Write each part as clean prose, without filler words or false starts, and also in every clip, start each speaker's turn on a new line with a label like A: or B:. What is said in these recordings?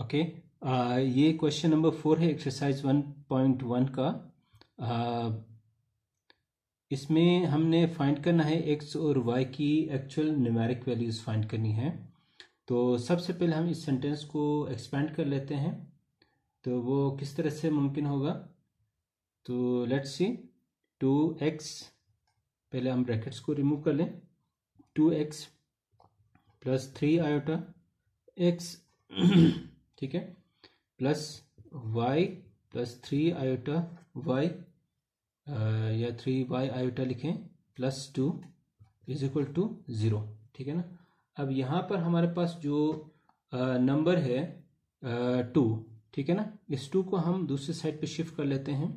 A: Okay, ये question number 4 है exercise 1.1 का। इसमें हमने फाइंड करना है एक्स और वाई की एक्चुअल न्यूमेरिक वैल्यूज फाइंड करनी है। तो सबसे पहले हम इस सेंटेंस को एक्सपेंड कर लेते हैं, तो वो किस तरह से मुमकिन होगा। तो लेट्स सी 2x, पहले हम ब्रैकेट्स को रिमूव कर लें, 2x प्लस 3 आयोटा x ठीक है, plus y plus 3 iota y या 3y आयोटा लिखें प्लस 2 इज इक्वल टू 0, ठीक है ना। अब यहाँ पर हमारे पास जो नंबर है 2, ठीक है ना, इस 2 को हम दूसरी साइड पे शिफ्ट कर लेते हैं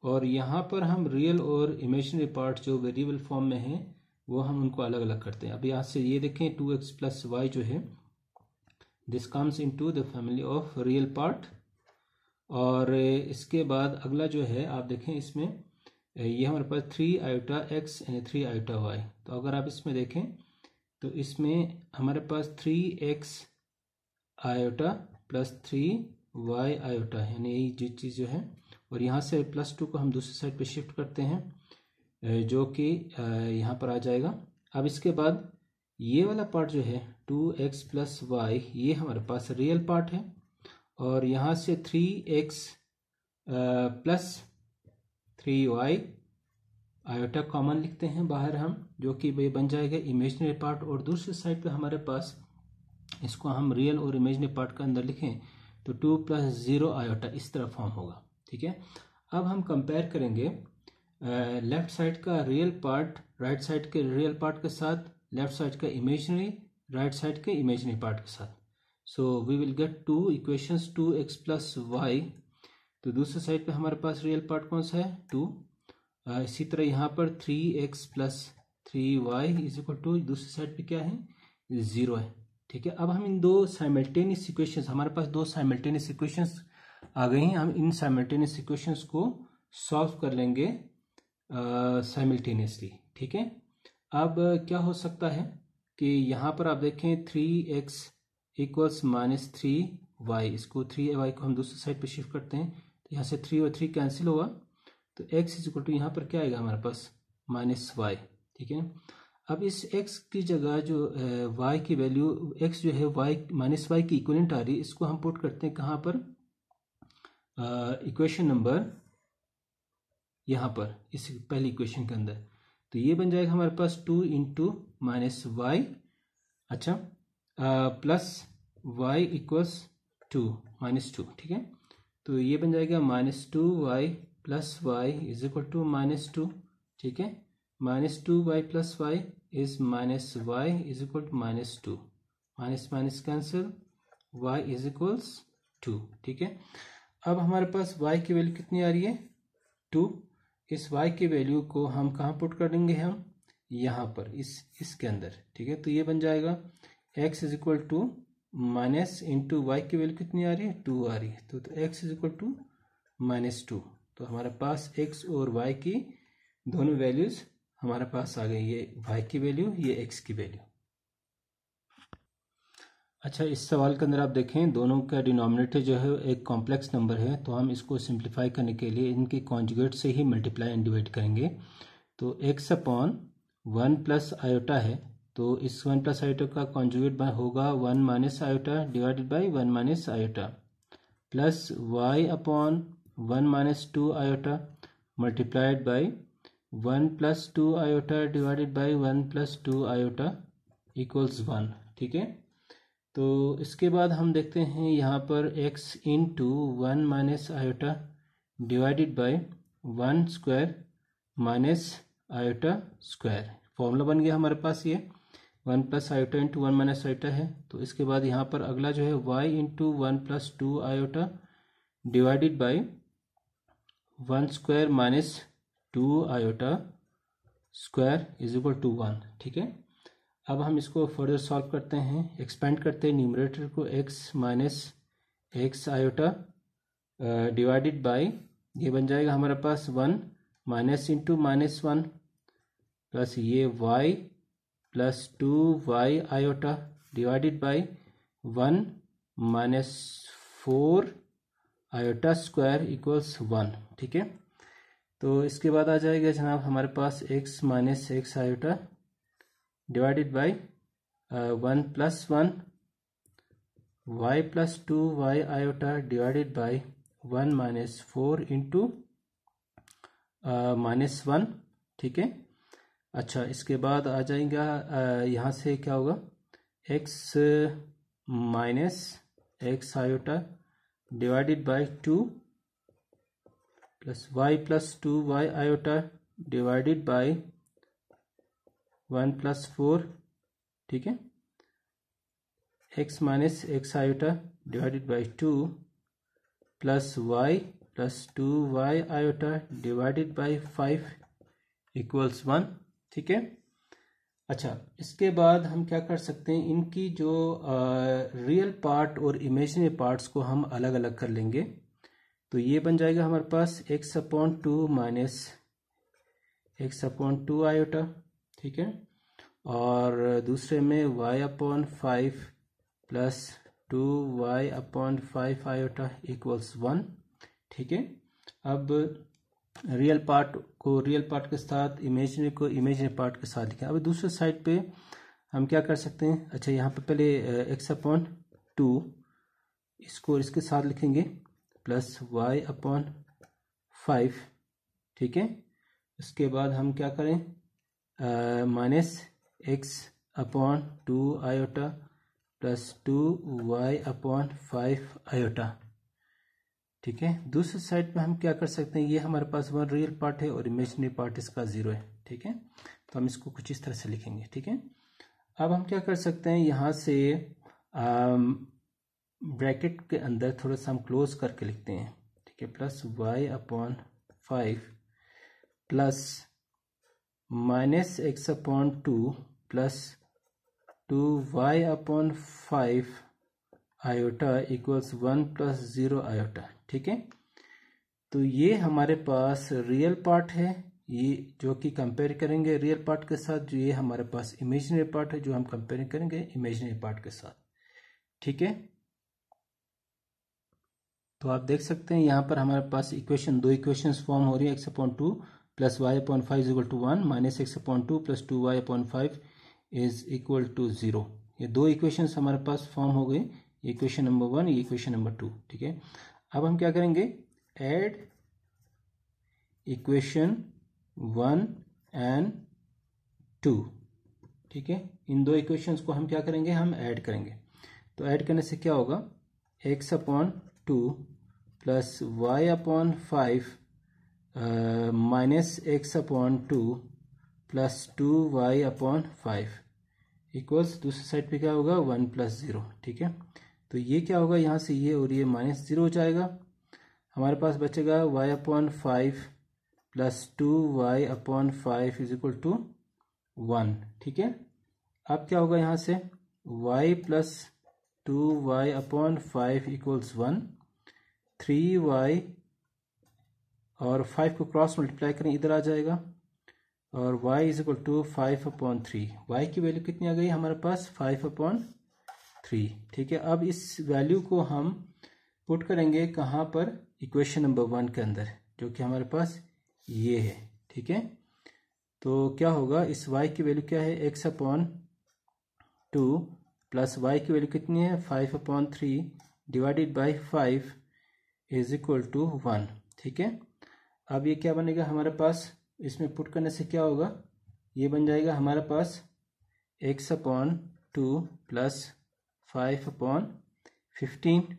A: और यहाँ पर हम रियल और इमेजिनरी पार्ट जो वेरिएबल फॉर्म में है वो हम उनको अलग अलग करते हैं। अब यहाँ से ये देखें 2x प्लस वाई जो है this comes into the family of real part. और इसके बाद अगला जो है आप देखें, इसमें ये हमारे पास 3 आयोटा x यानी 3 आयोटा y। तो अगर आप इसमें देखें तो इसमें हमारे पास 3x iota plus 3y iota है, यानी यही चीज़ जो है। और यहाँ से प्लस 2 को हम दूसरी साइड पे शिफ्ट करते हैं जो कि यहाँ पर आ जाएगा। अब इसके बाद ये वाला पार्ट जो है 2x प्लस वाई, ये हमारे पास रियल पार्ट है। और यहाँ से 3x plus 3y iota common लिखते हैं बाहर हम, जो कि ये बन जाएगा इमेजिनरी पार्ट। और दूसरी साइड पे हमारे पास इसको हम रियल और इमेजिनरी पार्ट का अंदर लिखें तो 2 प्लस 0 आयोटा इस तरह फॉर्म होगा, ठीक है। अब हम कंपेयर करेंगे लेफ्ट साइड का रियल पार्ट राइट साइड के रियल पार्ट के साथ, लेफ्ट साइड का इमेजिनरी राइट साइड के इमेजिनरी पार्ट के साथ। So we will get 2 equations 2x plus Y. तो दूसरी साइड पे हमारे पास रियल पार्ट कौन सा है 2। इसी तरह यहाँ पर 3x plus 3y is equal to, दूसरी साइड पे क्या है 0 है, ठीक है। अब हम इन दो साइमल्टेनियस इक्वेशंस, हमारे पास दो साइमल्टेनियस इक्वेशंस आ गई हैं, हम इन साइमल्टेनियस इक्वेशंस को सॉल्व कर लेंगे साइमल्टेनियसली, ठीक है। अब क्या हो सकता है कि यहाँ पर आप देखें 3x इक्वल्स माइनस 3y, इसको 3y को हम दूसरी साइड पे शिफ्ट करते हैं तो यहाँ से 3 और 3 कैंसिल होगा, तो x इज इक्वल टू यहाँ पर क्या आएगा हमारे पास माइनस y, ठीक है। अब इस x की जगह जो y की वैल्यू, x जो है y माइनस वाई की इक्वलेंट आ रही है, इसको हम पुट करते हैं कहाँ पर इक्वेशन नंबर यहाँ पर इस पहली इक्वेशन के अंदर। तो ये बन जाएगा हमारे पास 2 इंटू माइनस वाई, अच्छा प्लस y इक्वल्स 2 माइनस 2, ठीक है। तो ये बन जाएगा minus 2y plus Y is equal to minus 2, ठीक है। Minus 2y plus Y is minus Y is equal to minus 2, minus minus cancel, y is equals 2, ठीक है। अब हमारे पास y की वैल्यू कितनी आ रही है 2। इस y की वैल्यू को हम कहाँ पुट कर देंगे, हम यहाँ पर इसके अंदर, ठीक है। तो ये बन जाएगा x is equal to minus into Y की वैल्यू कितनी आ रही है 2 आ रही है, तो x is equal to minus 2। तो हमारे पास x और y की दोनों वैल्यूज हमारे पास आ गई, ये y की वैल्यू, ये x की वैल्यू। अच्छा, इस सवाल के अंदर आप देखें दोनों का डिनोमिनेटर जो है एक कॉम्प्लेक्स नंबर है, तो हम इसको सिंप्लीफाई करने के लिए इनकी कॉन्जुगेट से ही मल्टीप्लाई एंड डिवाइड करेंगे। तो x अपॉन 1 प्लस आयोटा है, तो इस 1 प्लस आयोटा का कॉन्जुगेट होगा 1 minus iota divided by 1 minus iota, plus y upon 1 minus 2 iota multiplied by 1 plus 2 iota divided by 1 plus 2 iota equals 1, ठीक है। तो इसके बाद हम देखते हैं यहाँ पर x into 1 minus iota divided by 1 square minus iota square, formula बन गया हमारे पास ये 1 plus iota into 1 minus iota है। तो इसके बाद यहाँ पर अगला जो है y into 1 plus 2 iota divided by 1 square minus 2 iota square is equal to 1, ठीक है। अब हम इसको फर्दर सॉल्व करते हैं, एक्सपेंड करते हैं न्यूमरेटर को x minus x iota divided by, ये बन जाएगा हमारे पास 1 माइनस इंटू माइनस 1 प्लस ये y plus 2y iota divided by 1 minus 4 iota square equals 1। ठीक है, तो इसके बाद आ जाएगा जनाब हमारे पास x minus x iota divided by 1 plus 1 y plus 2 y iota divided by 1 minus 4 into minus 1। ठीक है, अच्छा इसके बाद आ जाएगा यहाँ से क्या होगा, x minus x iota divided by 2 plus y plus 2 y iota divided by 1 plus 4। ठीक है, x minus x iota divided by 2 plus y plus 2 y iota divided by 5 equals 1। ठीक है, अच्छा इसके बाद हम क्या कर सकते हैं, इनकी जो रियल पार्ट और इमेजिनरी पार्ट्स को हम अलग अलग कर लेंगे। तो ये बन जाएगा हमारे पास x/2 माइनस x/2 आयोटा। ठीक है, और दूसरे में y/5 plus 2y/5 iota equals 1। ठीक है, अब रियल पार्ट को रियल पार्ट के साथ, इमेजिनरी को इमेजिनरी पार्ट के साथ लिखें। अब दूसरे साइड पे हम क्या कर सकते हैं, अच्छा यहाँ पे पहले x/2 इसको इसके साथ लिखेंगे प्लस y/5। ठीक है, इसके बाद हम क्या करें, minus x/2 iota plus 2y/5 iota. ठीक है, दूसरे साइड पे हम क्या कर सकते हैं, ये हमारे पास वन रियल पार्ट है और इमेजिनरी पार्ट इसका 0 है। ठीक है, तो हम इसको कुछ इस तरह से लिखेंगे। ठीक है, अब हम क्या कर सकते हैं, यहाँ से ब्रैकेट के अंदर थोड़ा सा हम क्लोज करके लिखते हैं। ठीक है, plus y/5 plus minus x/2 plus 2y/5 iota equals 1 plus 0 iota. ठीक है, तो ये हमारे पास रियल पार्ट है, ये जो कि कंपेयर करेंगे रियल पार्ट के साथ, जो ये हमारे पास इमेजिनरी पार्ट है जो हम कंपेयर करेंगे इमेजिनरी पार्ट के साथ। ठीक है, तो आप देख सकते हैं यहाँ पर हमारे पास इक्वेशन, दो इक्वेशंस फॉर्म हो रही है, x/2 plus y/5 is equal to 1 minus x/2 plus 2y/5 is equal to 0। ये दो इक्वेशंस हमारे पास फॉर्म हो गए, इक्वेशन नंबर 1, ये इक्वेशन नंबर 2। ठीक है, अब हम क्या करेंगे, ऐड इक्वेशन 1 एंड 2। ठीक है, इन दो इक्वेशंस को हम क्या करेंगे, हम ऐड करेंगे। तो ऐड करने से क्या होगा, x/2 plus y/5 minus x/2 plus 2y/5 equals, दूसरी साइड पे क्या होगा, 1 प्लस 0। ठीक है, तो ये क्या होगा, यहाँ से ये और ये माइनस 0 हो जाएगा, हमारे पास बचेगा y/5 plus 2y/5 is equal to 1। ठीक है, अब क्या होगा, यहाँ से y plus 2y/5 equals 1, 3y और 5 को क्रॉस मल्टीप्लाई करें इधर आ जाएगा, और y is equal to 5/3। y की वैल्यू कितनी आ गई हमारे पास, 5/3। ठीक है, अब इस वैल्यू को हम पुट करेंगे कहाँ पर, इक्वेशन नंबर 1 के अंदर, जो कि हमारे पास ये है। ठीक है, तो क्या होगा, इस y की वैल्यू क्या है, x/2 प्लस y की वैल्यू कितनी है, 5/3 divided by 5 is equal to 1। ठीक है, अब ये क्या बनेगा हमारे पास, इसमें पुट करने से क्या होगा, ये बन जाएगा हमारे पास x/2 प्लस 5/15।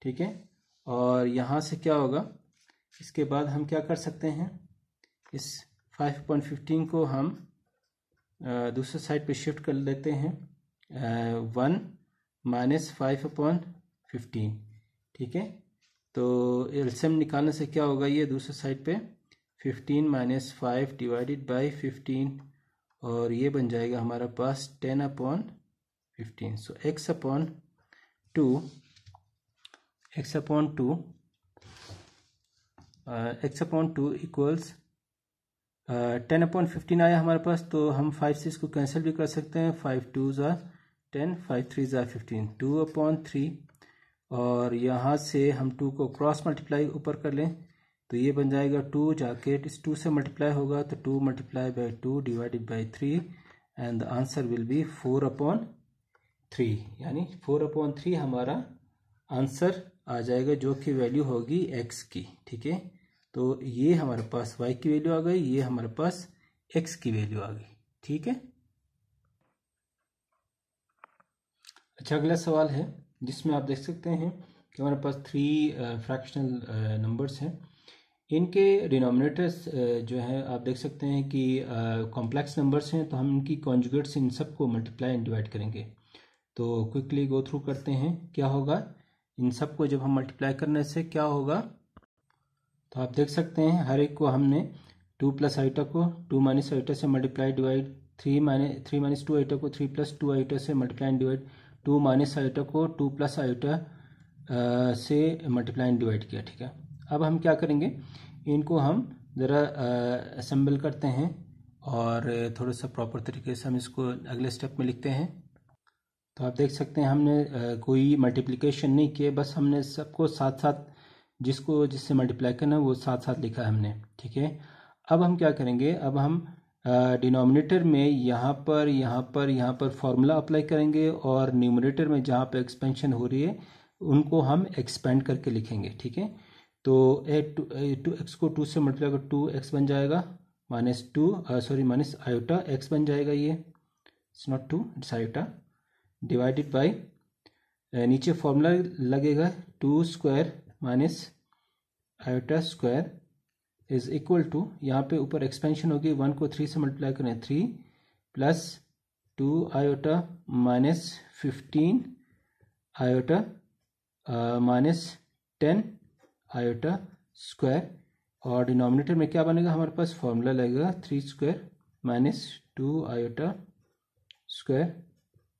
A: ठीक है, और यहाँ से क्या होगा, इसके बाद हम क्या कर सकते हैं, इस 5/15 को हम दूसरे साइड पे शिफ्ट कर लेते हैं, 1 माइनस 5/15। ठीक है, तो एलसीएम निकालने से क्या होगा, ये दूसरे साइड पे 15 माइनस 5 डिवाइडेड बाई 15, और ये बन जाएगा हमारा पास 10/15। सो x/2 इक्वल्स 10/15 आया हमारे पापास, तो हम 5 से इसको कैंसिल भी कर सकते हैं, 5 2 ज़ा 10, 5 3 ज़ा 15, 2/3 और यहाँ से हम 2 को क्रॉस मल्टीप्लाई ऊपर कर लें तो ये बन जाएगा 2 जाके इस 2 से मल्टीप्लाई होगा तो 2 multiply by 2 divided by 3 and the answer will be 4/3 यानी 4/3 हमारा आंसर आ जाएगा जो कि वैल्यू होगी x की। ठीक है, तो ये हमारे पास y की वैल्यू आ गई, ये हमारे पास x की वैल्यू आ गई। ठीक है, अच्छा अगला सवाल है जिसमें आप देख सकते हैं कि हमारे पास 3 फ्रैक्शनल नंबर्स हैं। इनके डिनोमिनेटर्स जो है आप देख सकते हैं कि कॉम्प्लेक्स नंबर्स हैं, तो हम इनकी कॉन्जुगेट्स इन सब को मल्टीप्लाई एंड डिवाइड करेंगे। तो क्विकली गो थ्रू करते हैं क्या होगा। इन सब को जब हम मल्टीप्लाई करने से क्या होगा, तो आप देख सकते हैं हर एक को हमने 2 प्लस आइटा को 2 माइनस आइटा से मल्टीप्लाई डिवाइड, 3 माइनस 2 आइटा को 3 प्लस 2 आइटा से multiply and divide, 2 minus iota को 2 प्लस आइटा से मल्टीप्लाई एंड डिवाइड किया। ठीक है, अब हम क्या करेंगे, इनको हम ज़रा असेंबल करते हैं और थोड़ा सा प्रॉपर तरीके से हम इसको अगले स्टेप में लिखते हैं। तो आप देख सकते हैं हमने कोई मल्टीप्लिकेशन नहीं किए, बस हमने सबको साथ साथ जिससे मल्टीप्लाई करना है वो साथ साथ लिखा है हमने। ठीक है, अब हम क्या करेंगे, अब हम डिनोमिनेटर में यहाँ पर फॉर्मूला अप्लाई करेंगे और न्यूमरेटर में जहाँ पे एक्सपेंशन हो रही है उनको हम एक्सपेंड करके लिखेंगे। ठीक है, तो 2x को 2 से मल्टीप्लाई कर 2x बन जाएगा, माइनस आयोटा x बन जाएगा, ये it's not 2 it's iota, divided by नीचे फॉर्मूला लगेगा 2 square minus iota square is equal to, यहाँ पे ऊपर एक्सपेंशन होगी, 1 को 3 से मल्टीप्लाई करें 3 plus 2 iota minus 15 iota minus 10 iota square, और डिनोमिनेटर में क्या बनेगा हमारे पास फॉर्मूला लगेगा 3 square minus 2 iota square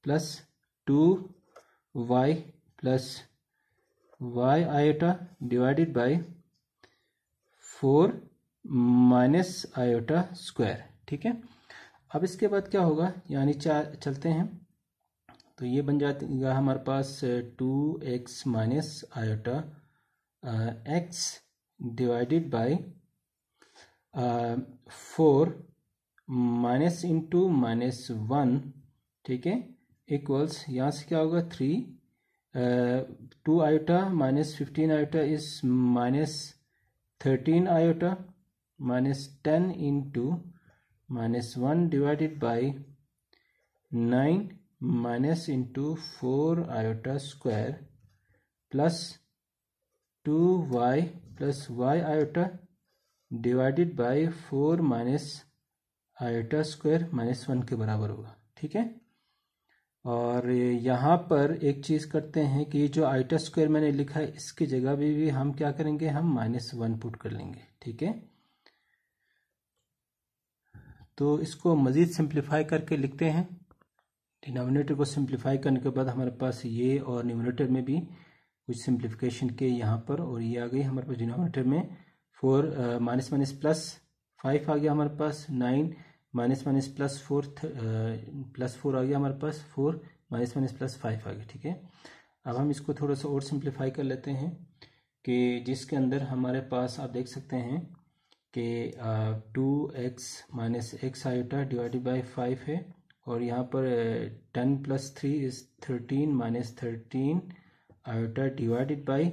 A: plus 2y plus y iota divided by 4 minus iota square. ठीक है, अब इसके बाद क्या होगा, यानी चलते हैं तो ये बन जाएगा हमारे पास 2x minus iota x divided by 4 minus into minus 1। ठीक है, इक्वल्स यहाँ से क्या होगा 3 2 iota minus 15 iota is minus 13 iota minus 10 into minus 1 divided by 9 minus into 4 iota square plus 2y plus y iota divided by 4 minus iota square minus 1 के बराबर होगा। ठीक है, और यहाँ पर एक चीज़ करते हैं कि जो आयोटा स्क्वायर मैंने लिखा है इसकी जगह भी हम क्या करेंगे, हम -1 पुट कर लेंगे। ठीक है, तो इसको मज़ीद सिंप्लीफाई करके लिखते हैं। डिनोमिनेटर को सिंप्लीफाई करने के बाद हमारे पास ये और न्यूमरेटर में भी कुछ सिंप्लीफिकेशन के यहाँ पर, और ये आ गई हमारे पास डिनोमिनेटर में 4 माइनस माइनस प्लस 5 आ गया हमारे पास, 9 माइनस माइनस प्लस 4 आ गया हमारे पास, 4 माइनस माइनस प्लस 5 आ गया। ठीक है, अब हम इसको थोड़ा सा और सिंप्लीफाई कर लेते हैं कि जिसके अंदर हमारे पास आप देख सकते हैं कि 2x minus x iota divided by 5 है, और यहाँ पर 10 plus 3 is 13 minus 13 iota divided by,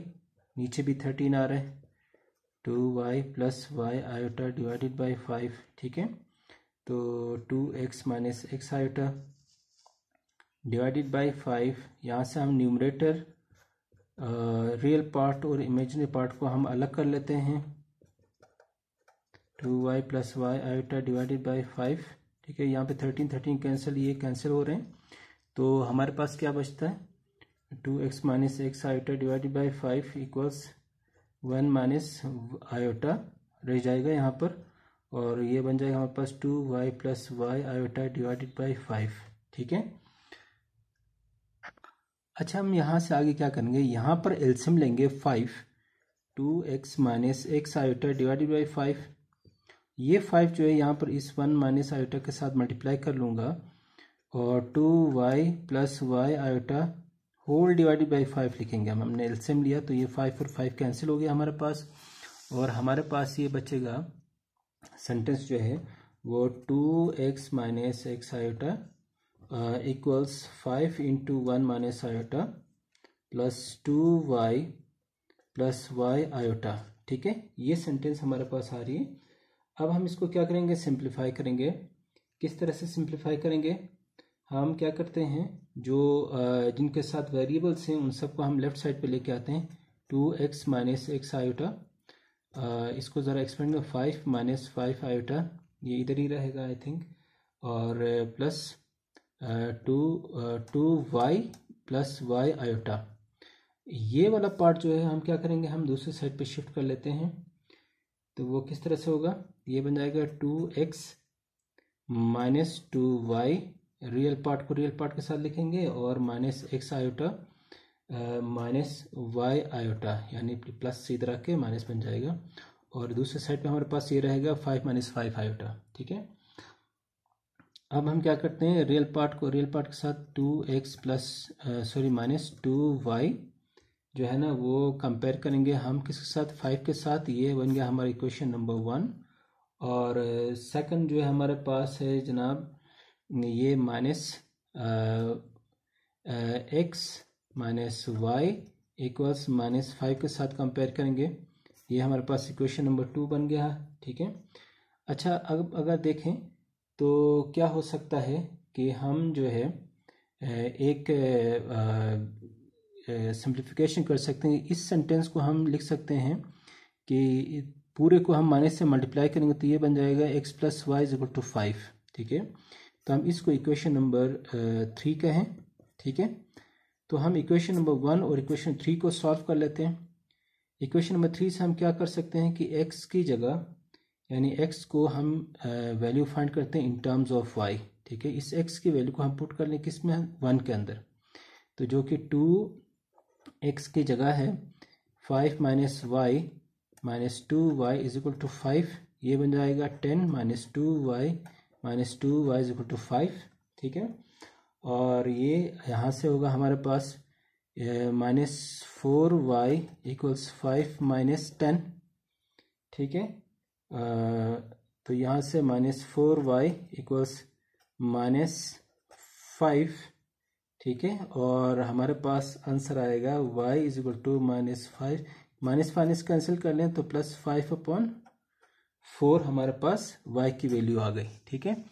A: नीचे भी 13 आ रहा है, 2y plus y iota divided by 5। ठीक है, तो 2x minus x iota divided by 5, यहाँ से हम न्यूमरेटर रियल पार्ट और इमेजिनरी पार्ट को हम अलग कर लेते हैं, 2y plus y iota divided by 5। ठीक है, यहाँ पे 13 कैंसिल, ये कैंसिल हो रहे हैं, तो हमारे पास क्या बचता है, 2x minus x iota divided by 5 equals 1 minus iota रह जाएगा यहाँ पर, और ये बन जाएगा हमारे पास 2y plus y iota divided by 5। ठीक है, अच्छा हम यहाँ से आगे क्या करेंगे, यहाँ पर एलसीएम लेंगे 5, 2x minus x iota divided by 5, ये 5 जो है यहाँ पर इस 1 माइनस आयोटा के साथ मल्टीप्लाई कर लूँगा, और 2y plus y iota whole divided by 5 लिखेंगे हमने एलसीएम लिया तो ये 5 और 5 कैंसिल हो गया हमारे पास, और हमारे पास ये बचेगा सेंटेंस जो है वो 2x minus x iota equals 5 into 1 minus iota plus 2y plus y iota. ठीक है, ये सेंटेंस हमारे पास आ रही है। अब हम इसको क्या करेंगे, सिंप्लीफाई करेंगे। किस तरह से सिंप्लीफाई करेंगे, हम क्या करते हैं, जो जिनके साथ वेरिएबल्स हैं उन सबको हम लेफ्ट साइड पे लेके आते हैं। 2x माइनस एक्स आयोटा, इसको ज़रा एक्सपेंड में 5 माइनस 5 आयोटा, ये इधर ही रहेगा आई थिंक, और plus 2y plus y iota. ये वाला पार्ट जो है हम क्या करेंगे, हम दूसरी साइड पे शिफ्ट कर लेते हैं। तो वो किस तरह से होगा, ये बन जाएगा 2x minus 2y, real part को रियल पार्ट के साथ लिखेंगे, और minus x iota minus y iota, यानी प्लस से इधर आके माइनस बन जाएगा, और दूसरे साइड पे हमारे पास ये रहेगा 5 माइनस 5 आयोटा। ठीक है, अब हम क्या करते हैं, रियल पार्ट को रियल पार्ट के साथ 2x प्लस माइनस 2y जो है ना वो कंपेयर करेंगे हम किसके साथ, 5 के साथ। ये बन गया हमारा इक्वेशन नंबर 1। और सेकंड जो है हमारे पास है जनाब, ये minus x minus y equals minus 5 के साथ कंपेयर करेंगे, ये हमारे पास इक्वेशन नंबर 2 बन गया। ठीक है, अच्छा अब अगर देखें तो क्या हो सकता है कि हम जो है एक सिंप्लीफिकेशन कर सकते हैं। इस सेंटेंस को हम लिख सकते हैं कि पूरे को हम माइनस से मल्टीप्लाई करेंगे तो ये बन जाएगा x plus Y is equal to 5। ठीक है, तो हम इसको इक्वेशन नंबर 3 कहें। ठीक है, तो हम इक्वेशन नंबर 1 और इक्वेशन 3 को सॉल्व कर लेते हैं। इक्वेशन नंबर 3 से हम क्या कर सकते हैं कि x की जगह, यानी x को हम वैल्यू फाइंड करते हैं इन टर्म्स ऑफ y। ठीक है, इस x की वैल्यू को हम पुट कर लें किस में, 1 के अंदर, तो जो कि 2x की जगह है 5 minus y minus 2y is equal to 5, ये बन जाएगा 10 minus 2y minus 2y is equal to 5। ठीक है, और ये यहाँ से होगा हमारे पास माइनस 4y इक्वल्स 5 माइनस 10। ठीक है, तो यहाँ से माइनस 4y इक्वल्स माइनस 5। ठीक है, और हमारे पास आंसर आएगा y is equal to minus 5, minus minus cancel कर लें तो प्लस 5/4 हमारे पास y की वैल्यू आ गई। ठीक है,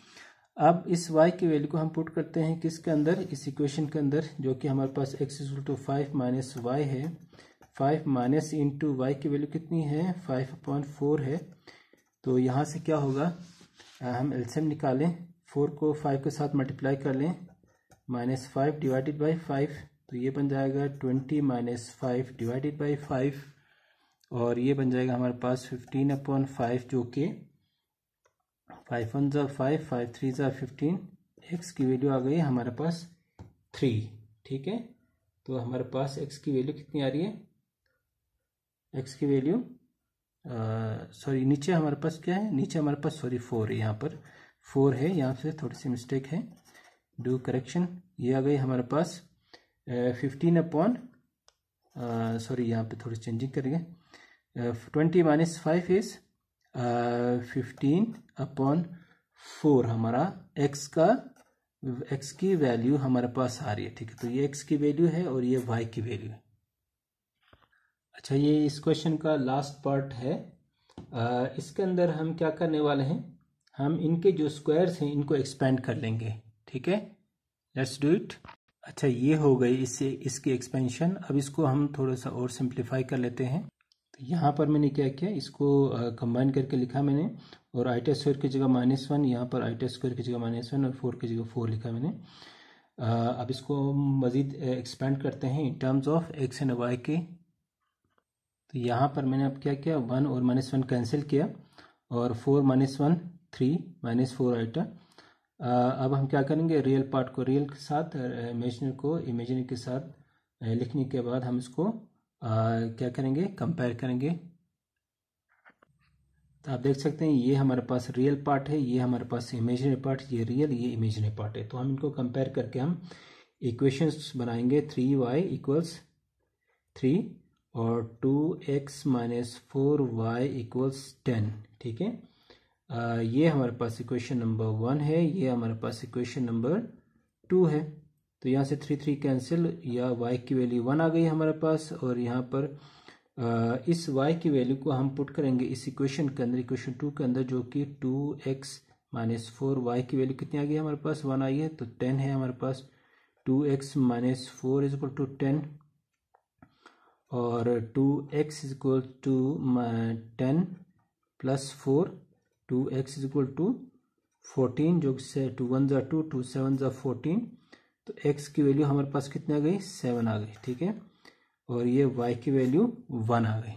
A: अब इस y की वैल्यू को हम पुट करते हैं किसके अंदर, इस इक्वेशन के अंदर, जो कि हमारे पास x is equal to 5 minus y है। 5 माइनस इंटू y की वैल्यू कितनी है, 5/4 है। तो यहाँ से क्या होगा, हम एलसीएम निकालें, 4 को 5 के साथ मल्टीप्लाई कर लें, माइनस 5 डिवाइडेड बाई 5, तो ये बन जाएगा 20 माइनस 5 डिवाइडेड बाई 5, और ये बन जाएगा हमारे पास 15/5, जो कि 5 1 ज़ा 5, 5 3 ज़ा 15, x की वैल्यू आ गई हमारे पास 3। ठीक है, तो हमारे पास x की वैल्यू कितनी आ रही है, x की वैल्यू नीचे हमारे पास क्या है, नीचे हमारे पास 4 है, यहाँ पर 4 है, यहाँ से थोड़ी सी मिस्टेक है, डू करेक्शन। ये आ गई हमारे पास 15 यहाँ पे थोड़ी चेंजिंग करेंगे, 20 माइनस 5 इज 15/4 हमारा x की वैल्यू हमारे पास आ रही है। ठीक है, तो ये x की वैल्यू है और ये y की वैल्यू है। अच्छा, ये इस क्वेश्चन का लास्ट पार्ट है। इसके अंदर हम क्या करने वाले हैं, हम इनके जो स्क्वायर्स हैं इनको एक्सपेंड कर लेंगे। ठीक है, लेट्स डू इट। अच्छा, ये हो गई इसकी एक्सपेंशन। अब इसको हम थोड़ा सा और सिंप्लीफाई कर लेते हैं। तो यहाँ पर मैंने क्या किया, इसको कंबाइन करके लिखा मैंने, और i स्क्वायर की जगह -1, यहाँ पर i स्क्वायर की जगह -1 और 4 की जगह 4 लिखा मैंने। अब इसको मज़ीद एक्सपेंड करते हैं in terms of x and y के। तो यहाँ पर मैंने अब क्या किया, 1 और -1 कैंसिल किया, और 4 - 1 3 -4 आइटा। अब हम क्या करेंगे, रियल पार्ट को रियल के साथ, इमेजिनरी को इमेजिनरी के साथ लिखने के बाद हम इसको क्या करेंगे, कंपेयर करेंगे। तो आप देख सकते हैं ये हमारे पास रियल पार्ट है, ये हमारे पास इमेजिनरी पार्ट, ये रियल ये इमेजिनरी पार्ट है। तो हम इनको कंपेयर करके हम इक्वेशंस बनाएंगे 3y इक्वल्स 3 और 2x माइनस 4y इक्वल्स 10। ठीक है, ये हमारे पास इक्वेशन नंबर 1 है, ये हमारे पास इक्वेशन नंबर 2 है। तो यहाँ से 3 3 कैंसिल, या y की वैल्यू 1 आ गई हमारे पास, और यहाँ पर इस y की वैल्यू को हम पुट करेंगे इस इक्वेशन के अंदर, इक्वेशन 2 के अंदर, जो कि 2x माइनस 4y की वैल्यू कितनी आ गई हमारे पास, 1 आई है, तो 10 है हमारे पास। 2x minus 4 is equal to 10, और 2x is equal to 10 plus 4, 2x is equal to 14, जो से 2 1 जा 2, 2 7 जा 14, तो x की वैल्यू हमारे पास कितनी आ गई, 7 आ गई। ठीक है, और ये y की वैल्यू 1 आ गई।